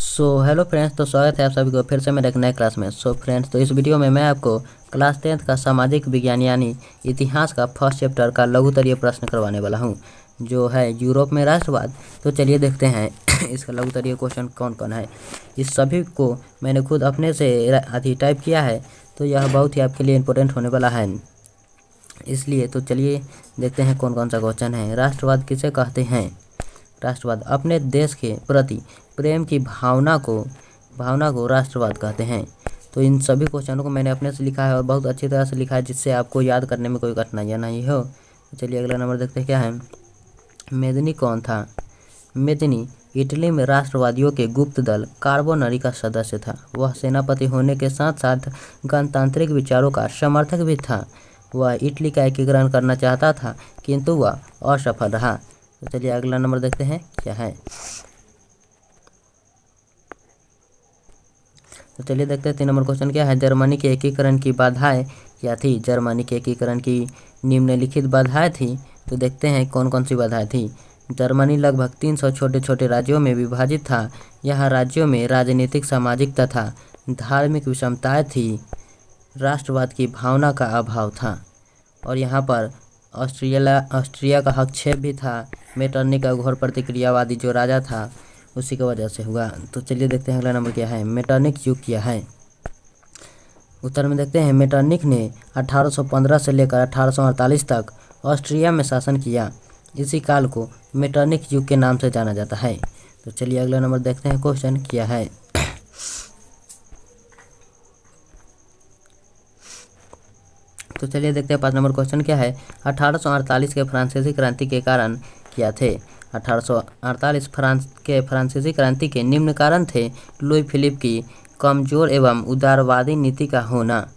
Hello friends, तो स्वागत है आप सभी को फिर से मेरे एक नए क्लास में। फ्रेंड्स, तो इस वीडियो में मैं आपको क्लास 10th का सामाजिक विज्ञान यानी इतिहास का फर्स्ट चैप्टर का लघुतरीय प्रश्न करवाने वाला हूं, जो है यूरोप में राष्ट्रवाद। तो चलिए देखते हैं इसका लघुतरीय क्वेश्चन कौन कौन है। इस सभी को मैंने खुद अपने से टाइप किया है, तो यह बहुत ही आपके लिए इम्पोर्टेंट होने वाला है। इसलिए तो चलिए देखते हैं कौन कौन सा क्वेश्चन है। राष्ट्रवाद किसे कहते हैं? राष्ट्रवाद अपने देश के प्रति प्रेम की भावना को राष्ट्रवाद कहते हैं। तो इन सभी क्वेश्चनों को मैंने अपने से लिखा है और बहुत अच्छी तरह से लिखा है, जिससे आपको याद करने में कोई कठिनाइयाँ नहीं हो। तो चलिए अगला नंबर देखते हैं क्या है। मेदिनी कौन था? मेदिनी इटली में राष्ट्रवादियों के गुप्त दल कार्बोनरी का सदस्य था। वह सेनापति होने के साथ साथ गणतांत्रिक विचारों का समर्थक भी था। वह इटली का एकीकरण करना चाहता था, किंतु वह असफल रहा। तो चलिए अगला नंबर देखते हैं क्या है। तो चलिए देखते हैं 3 नंबर क्वेश्चन क्या है। जर्मनी के एकीकरण की बाधाएं क्या थी? जर्मनी के एकीकरण की निम्नलिखित बाधाएं थी। तो देखते हैं कौन कौन सी बाधाएं थी। जर्मनी लगभग 300 छोटे छोटे राज्यों में विभाजित था। यह राज्यों में राजनीतिक, सामाजिक तथा धार्मिक विषमताएं थी। राष्ट्रवाद की भावना का अभाव था और यहाँ पर ऑस्ट्रिया का हस्तक्षेप भी था। मेटरनिख का घोर प्रतिक्रियावादी जो राजा था, उसी की वजह से हुआ। तो चलिए देखते हैं अगला नंबर क्या है। मेटरनिख युग क्या है? उत्तर में देखते हैं मेटरनिख ने 1815 से लेकर 1848 तक ऑस्ट्रिया में शासन किया। इसी काल को मेटरनिख युग के नाम से जाना जाता है। तो चलिए अगला नंबर देखते हैं क्वेश्चन क्या है। तो चलिए देखते हैं 5 नंबर क्वेश्चन क्या है। 1848 के फ्रांसीसी क्रांति के कारण क्या थे? 1848 फ्रांसीसी क्रांति के निम्न कारण थे। लुई फिलिप की कमजोर एवं उदारवादी नीति का होना,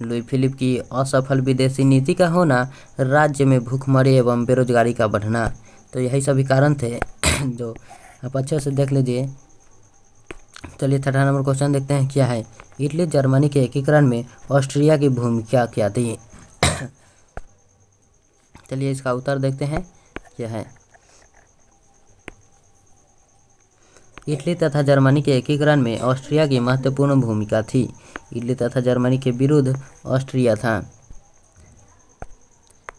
लुई फिलिप की असफल विदेशी नीति का होना, राज्य में भूखमरी एवं बेरोजगारी का बढ़ना। तो यही सभी कारण थे जो आप अच्छे से देख लीजिए। चलिए 18 नंबर क्वेश्चन देखते हैं क्या है। इटली जर्मनी के एकीकरण में ऑस्ट्रिया की भूमिका क्या थी? चलिए इसका उत्तर देखते हैं क्या है। इटली तथा जर्मनी के एकीकरण में ऑस्ट्रिया की महत्वपूर्ण भूमिका थी। इटली तथा जर्मनी के विरुद्ध ऑस्ट्रिया था।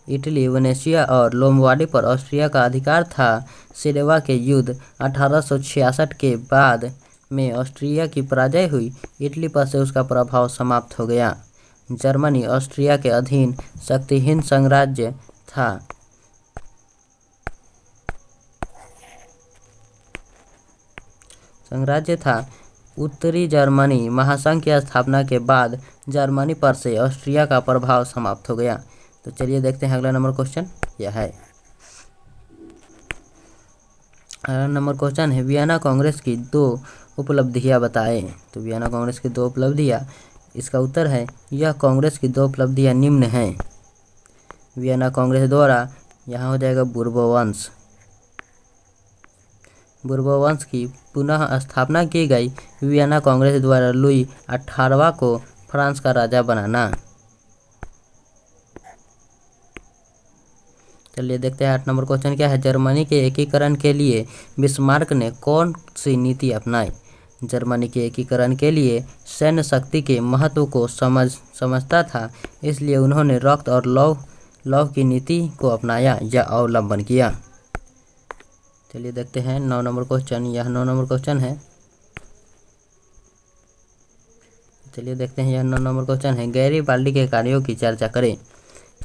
इटली, वेनेशिया और लोम्बार्डी पर ऑस्ट्रिया का अधिकार था। सिलेवा के युद्ध 1866 के बाद में ऑस्ट्रिया की पराजय हुई। इटली पर से उसका प्रभाव समाप्त हो गया। जर्मनी ऑस्ट्रिया के अधीन शक्तिहीन साम्राज्य था। उत्तरी जर्मनी महासंघ की स्थापना के बाद जर्मनी पर से ऑस्ट्रिया का प्रभाव समाप्त हो गया। तो चलिए देखते हैं अगला नंबर क्वेश्चन यह है। अगला नंबर क्वेश्चन है वियना कांग्रेस की 2 उपलब्धियां बताएं। तो वियना कांग्रेस की 2 उपलब्धियां, इसका उत्तर है यह कांग्रेस की 2 उपलब्धियां निम्न हैं। वियना कांग्रेस द्वारा यहाँ हो जाएगा बुर्बो वंश की पुनः स्थापना की गई। वियना कांग्रेस द्वारा लुई 18वां को फ्रांस का राजा बनाना। चलिए देखते हैं 8 नंबर क्वेश्चन क्या है। जर्मनी के एकीकरण के लिए बिस्मार्क ने कौन सी नीति अपनाई? जर्मनी के एकीकरण के लिए सैन्य शक्ति के महत्व को समझता था, इसलिए उन्होंने रक्त और लौह की नीति को अपनाया या अवलंबन किया। चलिए देखते हैं 9 नंबर क्वेश्चन। यह 9 नंबर क्वेश्चन है। चलिए देखते हैं यह 9 नंबर क्वेश्चन है। गैरीबाल्डी के कार्यों की चर्चा करें।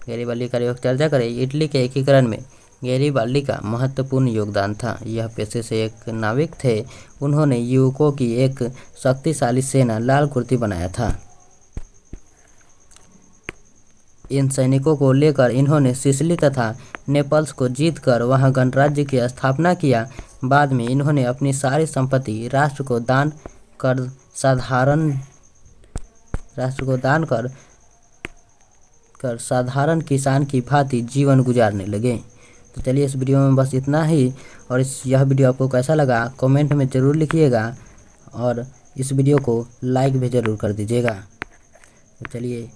गैरीबाल्डी कार्यों की चर्चा करें। इटली के एकीकरण में गैरीबाल्डी का महत्वपूर्ण योगदान था। यह पेशे से एक नाविक थे। उन्होंने युवकों की एक शक्तिशाली सेना लाल कुर्ती बनाया था। इन सैनिकों को लेकर इन्होंने सिसिली तथा नेपल्स को जीतकर वहां गणराज्य की स्थापना किया। बाद में इन्होंने अपनी सारी संपत्ति राष्ट्र को दान कर साधारण किसान की भांति जीवन गुजारने लगे। तो चलिए इस वीडियो में बस इतना ही। और यह वीडियो आपको कैसा लगा कमेंट में ज़रूर लिखिएगा और इस वीडियो को लाइक भी ज़रूर कर दीजिएगा। तो चलिए